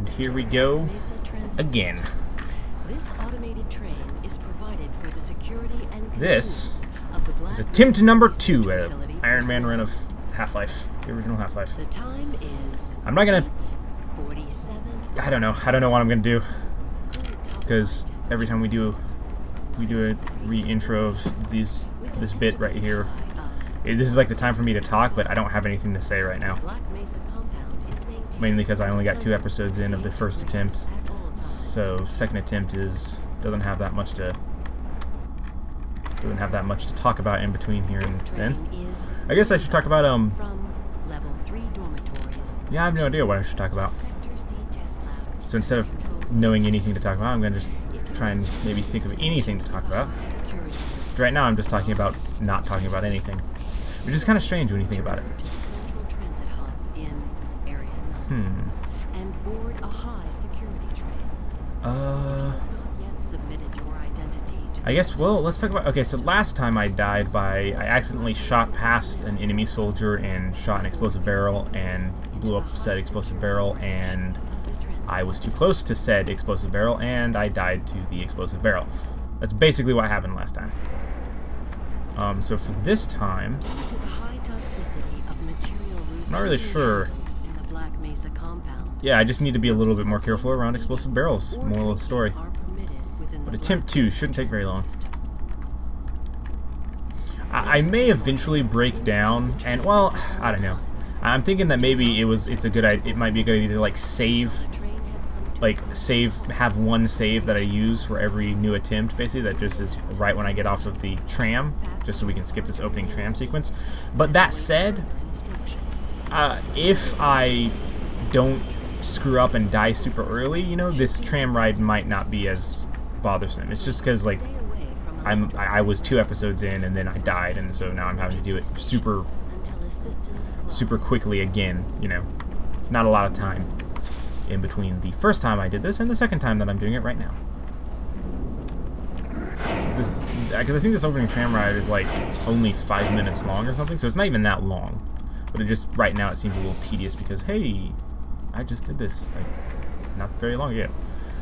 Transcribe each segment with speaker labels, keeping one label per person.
Speaker 1: And here we go again.
Speaker 2: This automated train is provided for the security and
Speaker 1: This
Speaker 2: of the Black
Speaker 1: is attempt number
Speaker 2: Mesa
Speaker 1: 2 at
Speaker 2: facility
Speaker 1: Iron Man run
Speaker 2: personnel.
Speaker 1: of Half-Life, the original Half-Life.
Speaker 2: The time is
Speaker 1: I'm not gonna.
Speaker 2: 8:47.
Speaker 1: I don't know what I'm gonna do, because every time we do a re-intro of this bit right here, this is like the time for me to talk, but I don't have anything to say right now.
Speaker 2: Black Mesa compound is maintained
Speaker 1: Mainly because I only got 2 episodes in of the first attempt, so second attempt doesn't have that much to talk about in between here and then. I guess I should talk about
Speaker 2: from level 3 dormitories.
Speaker 1: yeah, I have no idea what I should talk about.
Speaker 2: Sector C test labs.
Speaker 1: So instead of knowing anything to talk about, I'm gonna just try and maybe think of anything to talk about.
Speaker 2: Security.
Speaker 1: Right now, I'm just talking about not talking about anything, which is kind of strange when you think about it.
Speaker 2: To the central transit hub in Area 9 and board a high security train. Not yet submitted your identity to
Speaker 1: I guess, well, let's talk about... Okay, so last time I died I accidentally shot past an enemy soldier and shot an explosive barrel and blew up said explosive barrel, and I was too close to said explosive barrel, and I died to the explosive barrel. That's basically what happened last time. So for this time,
Speaker 2: Due to the high toxicity of material
Speaker 1: I'm not really sure.
Speaker 2: in the Black Mesa compound.
Speaker 1: Yeah, I just need to be a little bit more careful around explosive barrels. Moral of the story.
Speaker 2: Are permitted within
Speaker 1: But
Speaker 2: the
Speaker 1: attempt
Speaker 2: Black
Speaker 1: 2
Speaker 2: Mesa
Speaker 1: shouldn't take very long.
Speaker 2: system.
Speaker 1: I may eventually break down, and well, I don't know. I'm thinking that maybe it might be a good idea to like save, have one save that I use for every new attempt, basically, that just is right when I get off of the tram, just so we can skip this opening tram sequence. But that said, if I don't screw up and die super early, you know, this tram ride might not be as bothersome. It's just because, like, I was 2 episodes in and then I died, and so now I'm having to do it super quickly again, you know. It's not a lot of time in between the first time I did this and the second time that I'm doing it right now. Because I think this opening tram ride is like only 5 minutes long or something, so it's not even that long. But it just, right now, it seems a little tedious because, hey, I just did this like not very long ago.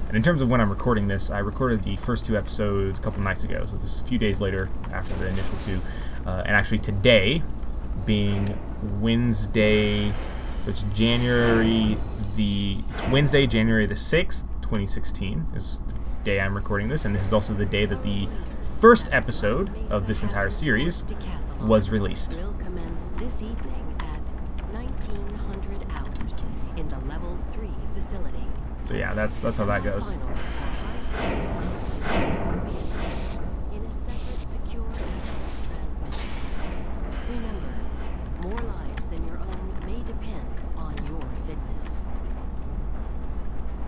Speaker 1: And in terms of when I'm recording this, I recorded the first 2 episodes a couple nights ago, so this is a few days later after the initial 2. And actually today, being Wednesday, so it's Wednesday, January the 6th, 2016 is the day I'm recording this, and this is also the day that the first episode of this entire series was released.
Speaker 2: Will commence this evening at 1900 hours in the level 3 facility.
Speaker 1: So yeah, that's how that goes.
Speaker 2: Finals for high security personnel will be announced in a separate secure access transmission. Remember, more lives than your own may depend on your fitness.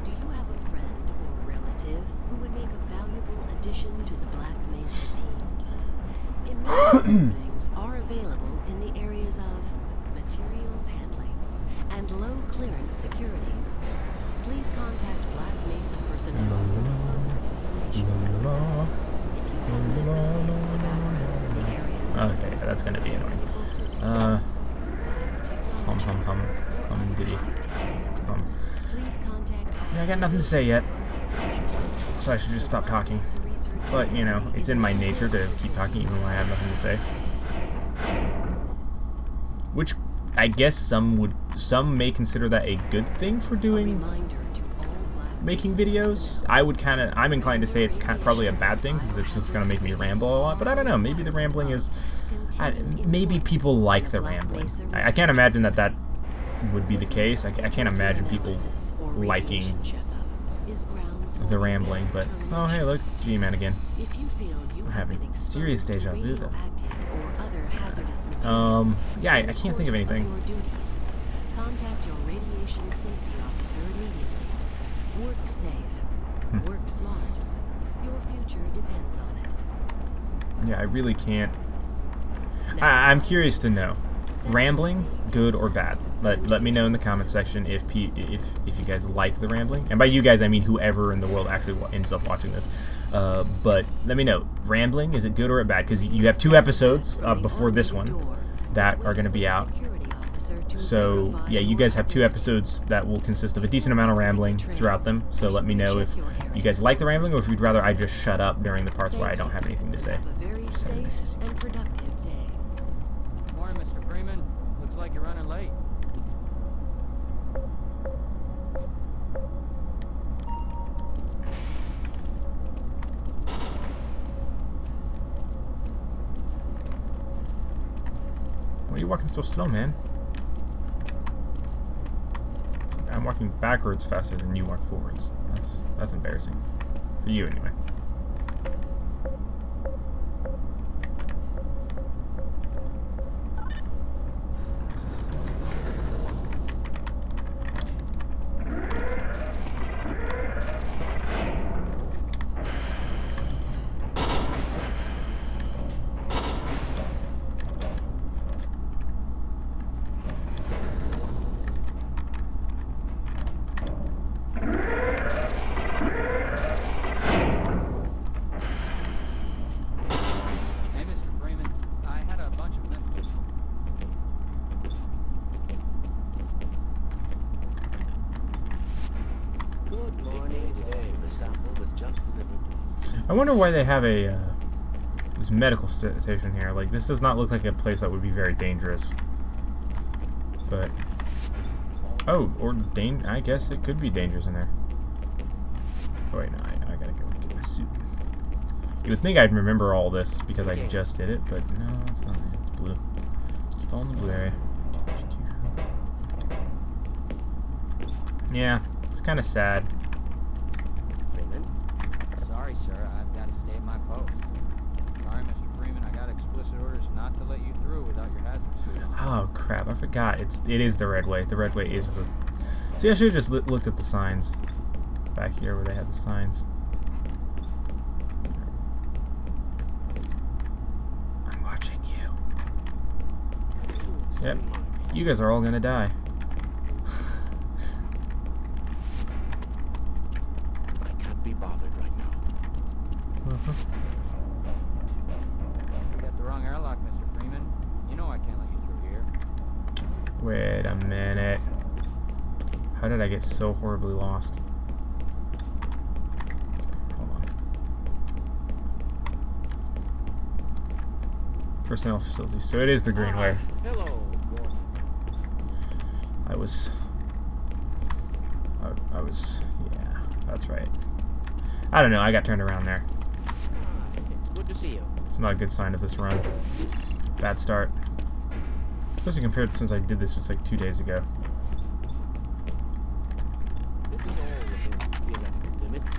Speaker 2: Do you have a friend or relative who would make a valuable addition to the Black Mesa team? Immediate openings are available in the areas of materials handling and low clearance security. Please contact Black Mesa personnel for further information. If you have an associate with a background in the areas of
Speaker 1: Okay, that's gonna be annoying.
Speaker 2: medical physics,
Speaker 1: Diddy.
Speaker 2: high-tech disciplines, please contact
Speaker 1: Yeah, I got nothing to say yet, so I should just stop talking. But, you know, it's in my nature to keep talking even when I have nothing to say. Which I guess some may consider that a good thing for doing making videos. I'm inclined to say it's probably a bad thing because it's just gonna make me ramble a lot. But I don't know. Maybe the rambling is. Maybe people like the rambling. I can't imagine that would be the case. I can't imagine people liking the rambling. But oh hey, look, it's G-Man again. I'm having serious deja vu though. Yeah, I can't think of anything.
Speaker 2: Contact your radiation safety officer immediately. Work safe. Work smart. Your future depends on it.
Speaker 1: Yeah, I really can't. I'm curious to know. Rambling, good or bad? Let me know in the comment section if you guys like the rambling. And by you guys, I mean whoever in the world actually ends up watching this. But let me know. Rambling, is it good or bad? Because you have 2 episodes before this one that are going to be out.
Speaker 2: officer to
Speaker 1: So
Speaker 2: verify
Speaker 1: yeah, you
Speaker 2: your
Speaker 1: guys have 2
Speaker 2: identity.
Speaker 1: episodes that will consist of a decent amount of rambling throughout them. So let me know if you guys like the rambling or if you'd rather I just shut up during the parts where I don't have anything to say.
Speaker 2: Have a very safe and productive day.
Speaker 3: Morning, Mr. Freeman. Looks like you're running late.
Speaker 1: Why are you walking so slow, man? I'm walking backwards faster than you walk forwards. That's embarrassing. For you, anyway.
Speaker 3: Hey, Mr. Freeman. I had a bunch of messages.
Speaker 4: Good morning. Today, the sample was just delivered.
Speaker 1: I wonder why they have a this medical station here. Like, this does not look like a place that would be very dangerous. But oh, or I guess it could be dangerous in there. Oh wait, no, I gotta go get my suit. You would think I'd remember all this because I just did it, but no, it's not. It's blue. Keep on the blue area. Yeah, it's kind of sad.
Speaker 4: Freeman?
Speaker 3: Sorry, sir. I've got to stay at my post. Sorry, Mr. Freeman. I got explicit orders not to let you through without your hazard suit on.
Speaker 1: Oh crap! I forgot. It is the red way. The red way is the. See, I should have just looked at the signs back here where they had the signs. I'm watching you. Yep. You guys are all gonna die.
Speaker 4: I can't be bothered right now.
Speaker 3: You got the wrong airlock, Mr. Freeman. You know I can't let you through here.
Speaker 1: Wait a minute. How did I get so horribly lost? Hold on. Personnel facilities. So it is the green way.
Speaker 4: Hello, Gordon.
Speaker 1: I was, yeah, that's right. I don't know, I got turned around there.
Speaker 4: It's good to see you.
Speaker 1: It's not a good sign of this run. Bad start. Especially compared to since I did this just like 2 days ago.
Speaker 4: This is all within theoretical limits.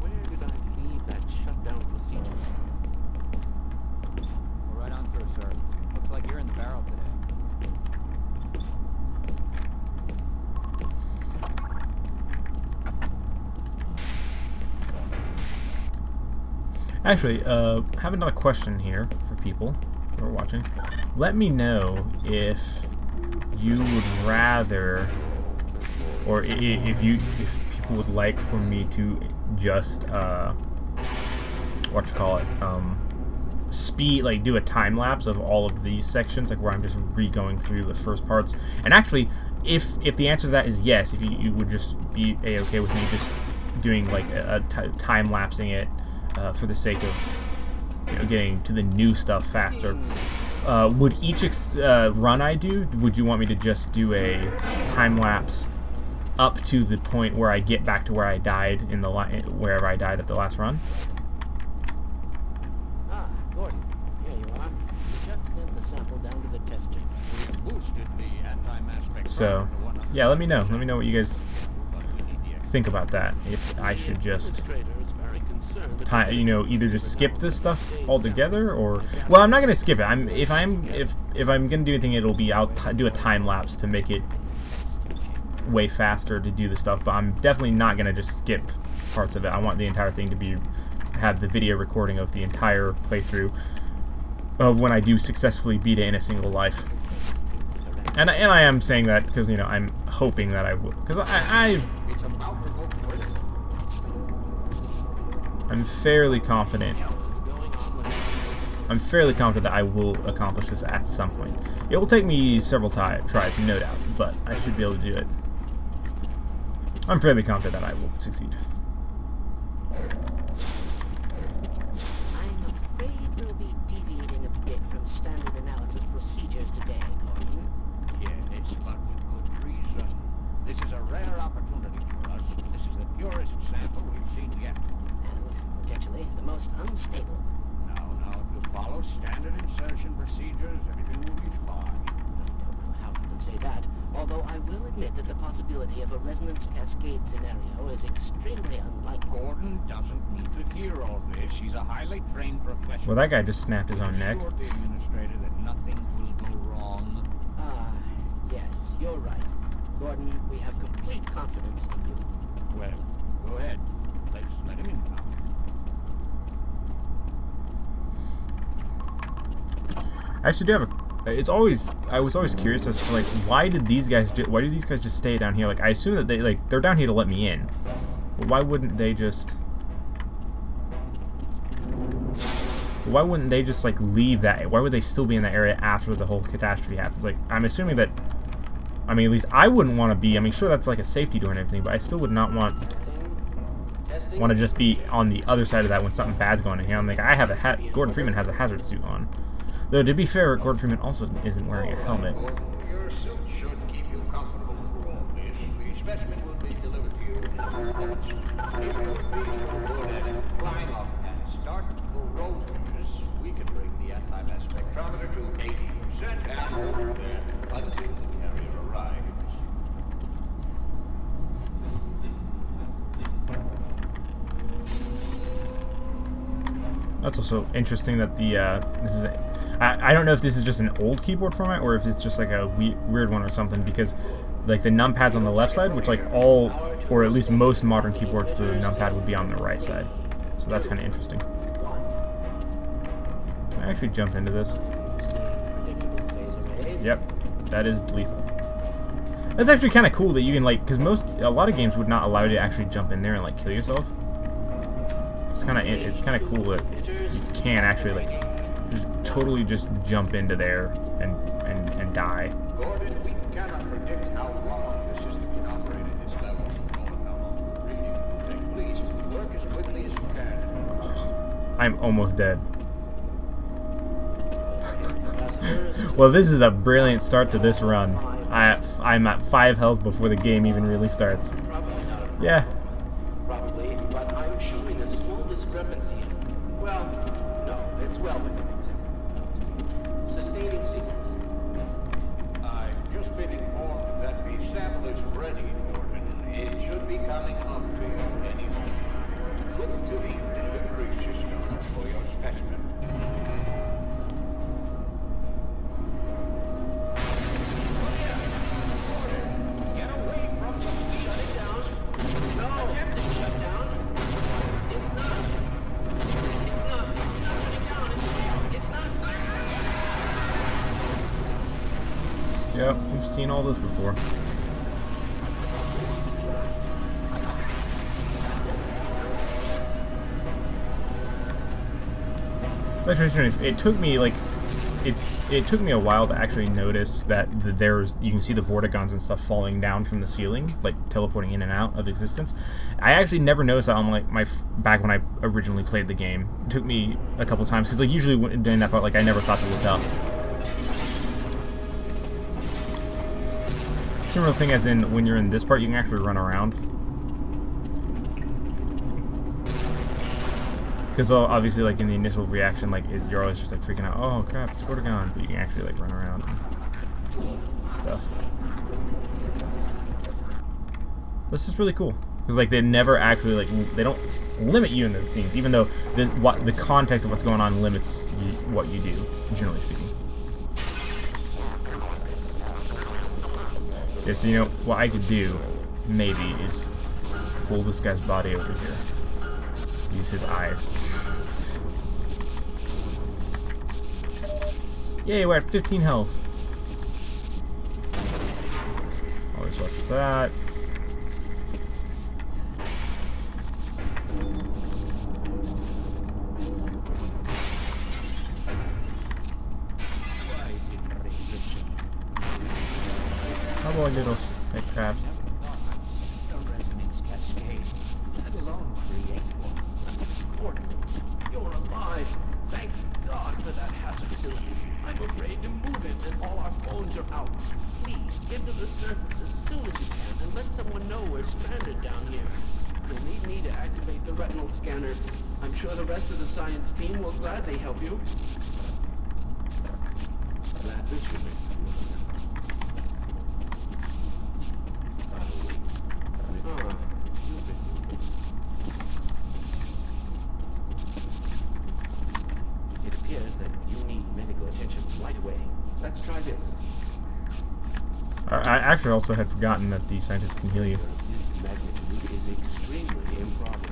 Speaker 4: Where did I leave that shutdown procedure?
Speaker 3: We're right on through, sir. Looks like you're in the barrel today.
Speaker 1: Actually, have another question here for people who are watching. Let me know if you would rather, or if people would like for me to just do a time lapse of all of these sections, like where I'm just re-going through the first parts. And actually, if the answer to that is yes, if you would just be okay with me just doing like time lapsing it for the sake of getting to the new stuff faster. Would each run I do, would you want me to just do a time lapse up to the point where I get back to where I died in the wherever I died at the last run?
Speaker 4: Ah, Gordon. Here you are. You just sent the sample down to the test chamber.
Speaker 3: We boosted the anti-mass spectrometer
Speaker 1: So,
Speaker 3: to 100.
Speaker 1: yeah, let me know. Let me know what you guys think about that. If I should just
Speaker 4: Administrator is very concerned about
Speaker 1: either just skip this stuff altogether, or well, I'm not gonna skip it. If I'm gonna do anything, it'll be I'll do a time lapse to make it way faster to do the stuff. But I'm definitely not gonna just skip parts of it. I want the entire thing to have the video recording of the entire playthrough of when I do successfully beat it in a single life. And I am saying that because, you know, I'm hoping that I would. Because I'm fairly confident. I'm fairly confident that I will accomplish this at some point. It will take me several tries, no doubt, but I should be able to do it. I'm fairly confident that I will succeed.
Speaker 4: I'm afraid we'll be deviating a bit from standard analysis procedures today, Gordon.
Speaker 5: Yes, but with good reason. This is a rare opportunity for us. This is the purest sample we've seen yet.
Speaker 4: And potentially the most unstable.
Speaker 5: Now, if you follow standard insertion procedures, everything will be fine.
Speaker 4: I don't know how you can say that, although I will admit that the possibility of a resonance cascade scenario is extremely unlikely.
Speaker 5: Gordon doesn't need to hear all this. He's a highly trained professional.
Speaker 1: Well, that guy just snapped his own neck.
Speaker 5: Assure the administrator that nothing will go wrong.
Speaker 4: Ah, yes, you're right. Gordon, we have complete confidence in you.
Speaker 5: Well, go ahead. Let's let him in now.
Speaker 1: I actually do have a. I was always curious as to like why do these guys just stay down here? Like I assume that they're down here to let me in. But why wouldn't they just? Why wouldn't they just like leave that? Why would they still be in that area after the whole catastrophe happens? Like I'm assuming that. I mean, at least I wouldn't want to be. I mean, sure that's like a safety door and everything, but I still would not want to just be on the other side of that when something bad's going on here. I'm like, I have a Gordon Freeman has a hazard suit on. Though, to be fair, Gordon Freeman also isn't wearing a helmet.
Speaker 5: Your suit should keep you comfortable through all this. The specimen will be delivered to you in 2 minutes. If you would be so good as to climb up and start the rotors, we can bring the anti-mass spectrometer to 80% and hold there until the carrier arrives.
Speaker 1: That's also interesting that the this is I don't know if this is just an old keyboard format or if it's just like a weird one or something, because like the numpads on the left side, which like all or at least most modern keyboards, the numpad would be on the right side. So that's kind of interesting. Can I actually jump into this? Yep, that is lethal. That's actually kind of cool that you can like, because a lot of games would not allow you to actually jump in there and like kill yourself. It's kind of cool that you can actually like totally just jump into there and die.
Speaker 5: Gordon, we cannot predict how long the system can operate at this level, nor how long the breathing will take. Please work as quickly as you can.
Speaker 1: I'm almost dead. Well, this is a brilliant start to this run. I'm at 5 health before the game even really starts. Yeah.
Speaker 6: Probably, but I'm showing a small discrepancy. Well, no, it's well within acceptable. Sustaining sequence.
Speaker 5: I've just been informed that the sample is ready, Gordon. It should be coming up to you any moment. Look to the delivery system for your specimen. Get away from the
Speaker 6: Shut it down. No. Attempting shutdown. It's not. It's not shutting down. It's not.
Speaker 1: Yep, we've seen all this before. It's actually interesting. It took me like it took me a while to actually notice that you can see the vortigons and stuff falling down from the ceiling, like teleporting in and out of existence. I actually never noticed that on like back when I originally played the game. It took me a couple times because like usually during that part, like I never thought to look up. Similar thing as in when you're in this part, you can actually run around. Because obviously, like in the initial reaction, like you're always just like freaking out. Oh crap, it's Vortigon! But you can actually like run around and stuff. This is really cool because like they never actually like they don't limit you in those scenes, even though the context of what's going on limits what you do, generally speaking. Okay, so you know what I could do maybe is pull this guy's body over here. Use his eyes. Yay, we're at 15 health. that. How about little snake crabs?
Speaker 4: A resonance cascade, let alone create one. Gordon, you're alive. Thank God for that HACCP facility. I'm afraid to move it and all our phones are out. Please, get to the surface as soon as you can and let someone know we're stranded down here. You'll need me to activate the retinal scanners. I'm sure the rest of the science team will gladly help you. Glad this will make you It appears that you need medical attention right away. Let's try this.
Speaker 1: I actually also had forgotten that the scientists can heal you.
Speaker 4: This magnitude is extremely improbable.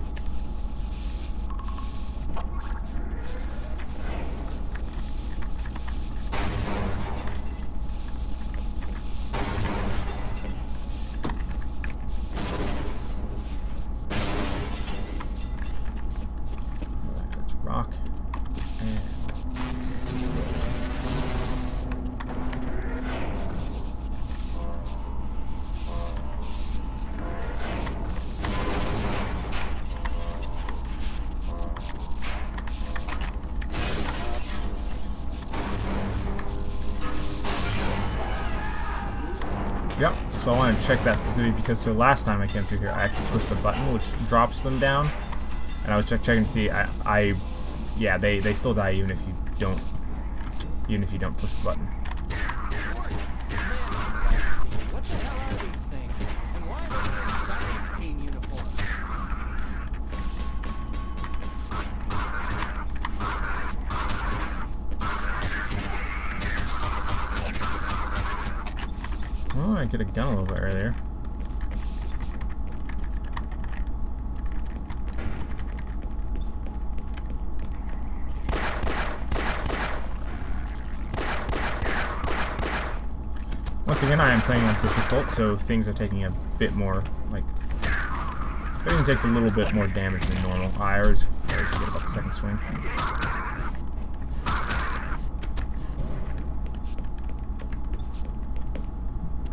Speaker 1: That's rock. And yep, so I want to check that specifically because so last time I came through here, I actually pushed the button which drops them down, and I was checking to see. Yeah, they still die even if you don't push the button.
Speaker 3: What the hell are these things? And why are they wearing science team uniforms?
Speaker 1: Oh, I get a gun a little bit earlier. Once again, I am playing on difficult, so things are taking a bit more, like, everything takes a little bit more damage than normal. I always forget about the second swing.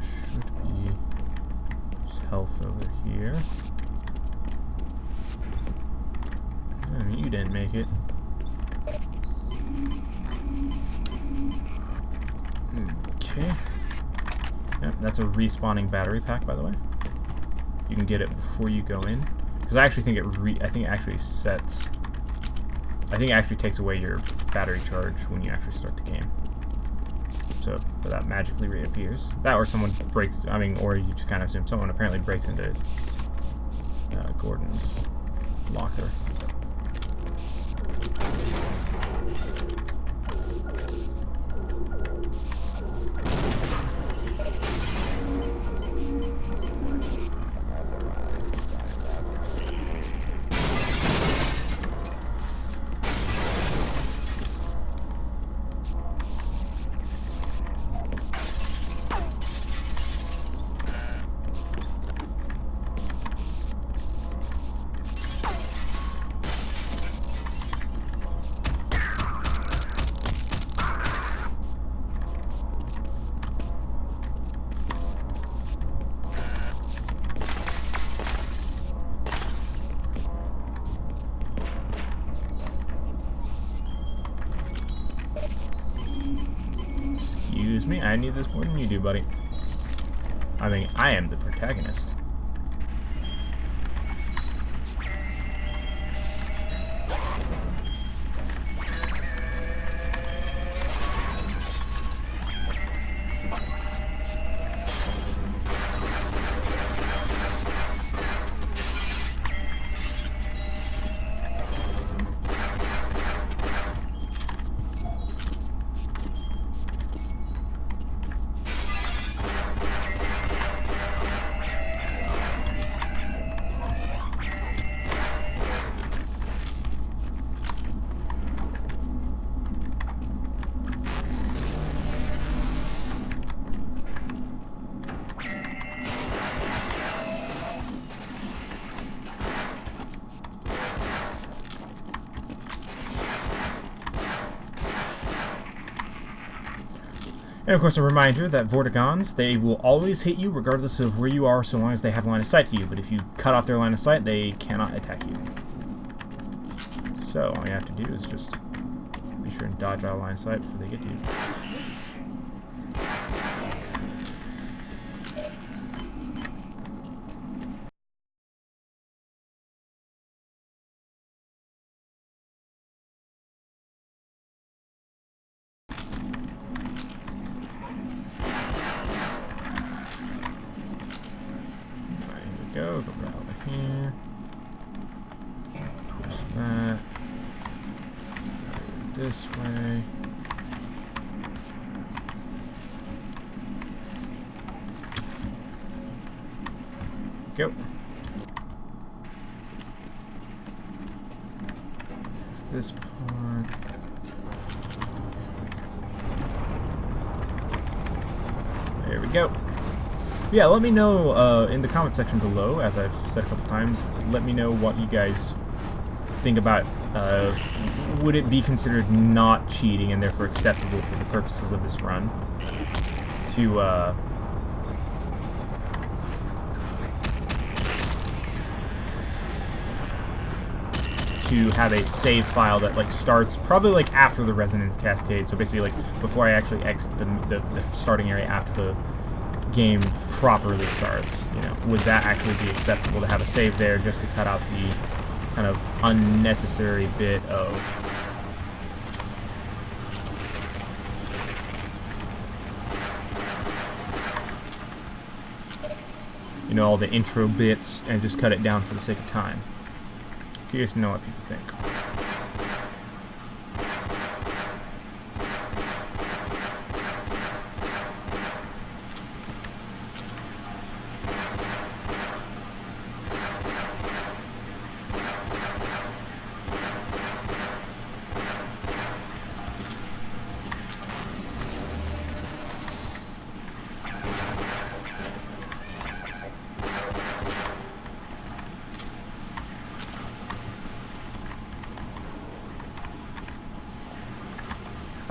Speaker 1: Should be there's health over here. You didn't make it. Okay. Yep, that's a respawning battery pack, by the way. You can get it before you go in, because I actually think it actually takes away your battery charge when you actually start the game. So that magically reappears. That, or someone breaks. I mean, or you just kind of assume someone apparently breaks into Gordon's locker. Excuse me, I need this more than you do, buddy. I mean, I am the protagonist. And of course, a reminder that Vortigons, they will always hit you regardless of where you are, so long as they have line of sight to you. But if you cut off their line of sight, they cannot attack you. So all you have to do is just be sure and dodge out of line of sight before they get to you. Go right over here. Twist that. Go this way. Go. There's this part. There we go. Yeah, let me know in the comment section below, as I've said a couple times, let me know what you guys think about, would it be considered not cheating and therefore acceptable for the purposes of this run to have a save file that like starts probably like after the resonance cascade, so basically like before I actually exit the starting area after the game properly starts. You know, would that actually be acceptable to have a save there just to cut out the kind of unnecessary bit of all the intro bits and just cut it down for the sake of time? Curious to know what people think.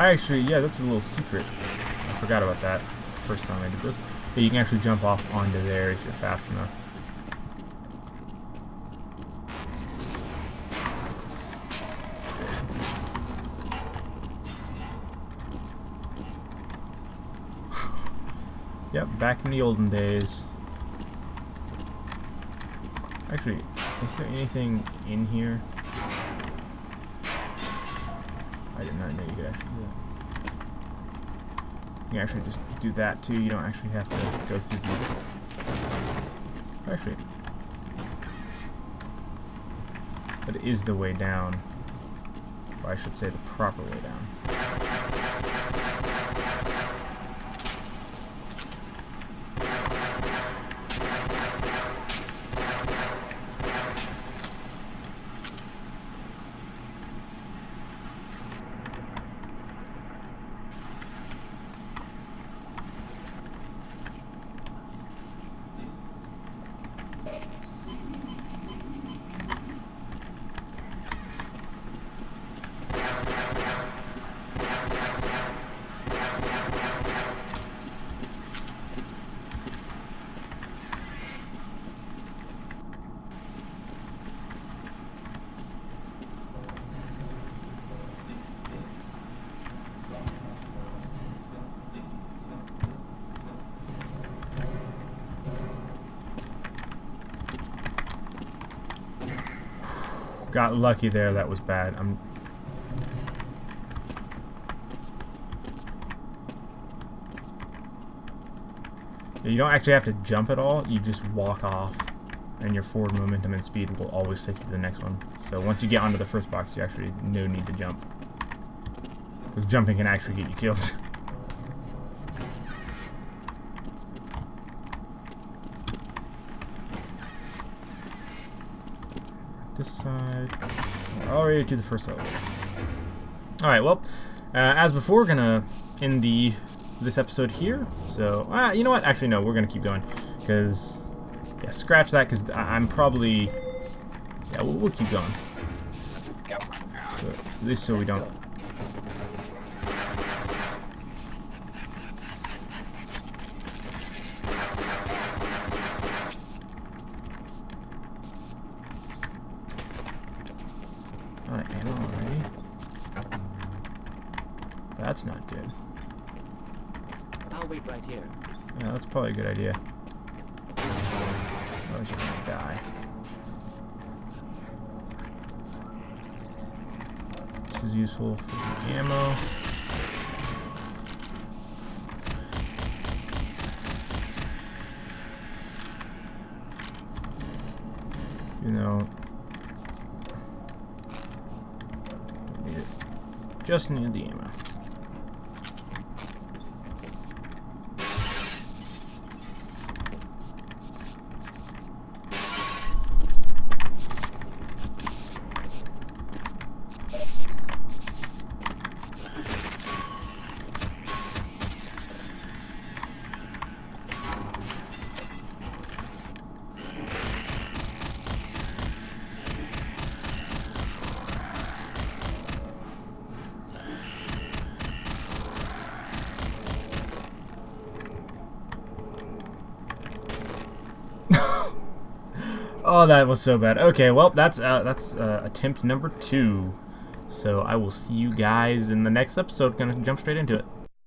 Speaker 1: Actually, yeah, that's a little secret. I forgot about that the first time I did this. Yeah, you can actually jump off onto there if you're fast enough. Yep, back in the olden days. Actually, is there anything in here? I did not know you could actually do that. You can actually just do that too. You don't actually have to go through the... Actually... But it is the way down. Or I should say the proper way down. Got lucky there, that was bad. You don't actually have to jump at all, you just walk off, and your forward momentum and speed will always take you to the next one. So once you get onto the first box, you actually no need to jump. Because jumping can actually get you killed. This side. We're already to the first level. Alright, well, as before, we're gonna end this episode here. So, you know what? Actually, no, we're gonna keep going. Because, yeah, scratch that, because I'm probably... Yeah, we'll keep going. So, at least so we don't... that's not good.
Speaker 6: I'll wait right here.
Speaker 1: Yeah, that's probably a good idea. Otherwise you're gonna die. This is useful for the ammo. You know, don't need it. Just need the ammo. Oh, that was so bad. Okay, well, that's attempt number 2. So I will see you guys in the next episode. Gonna jump straight into it.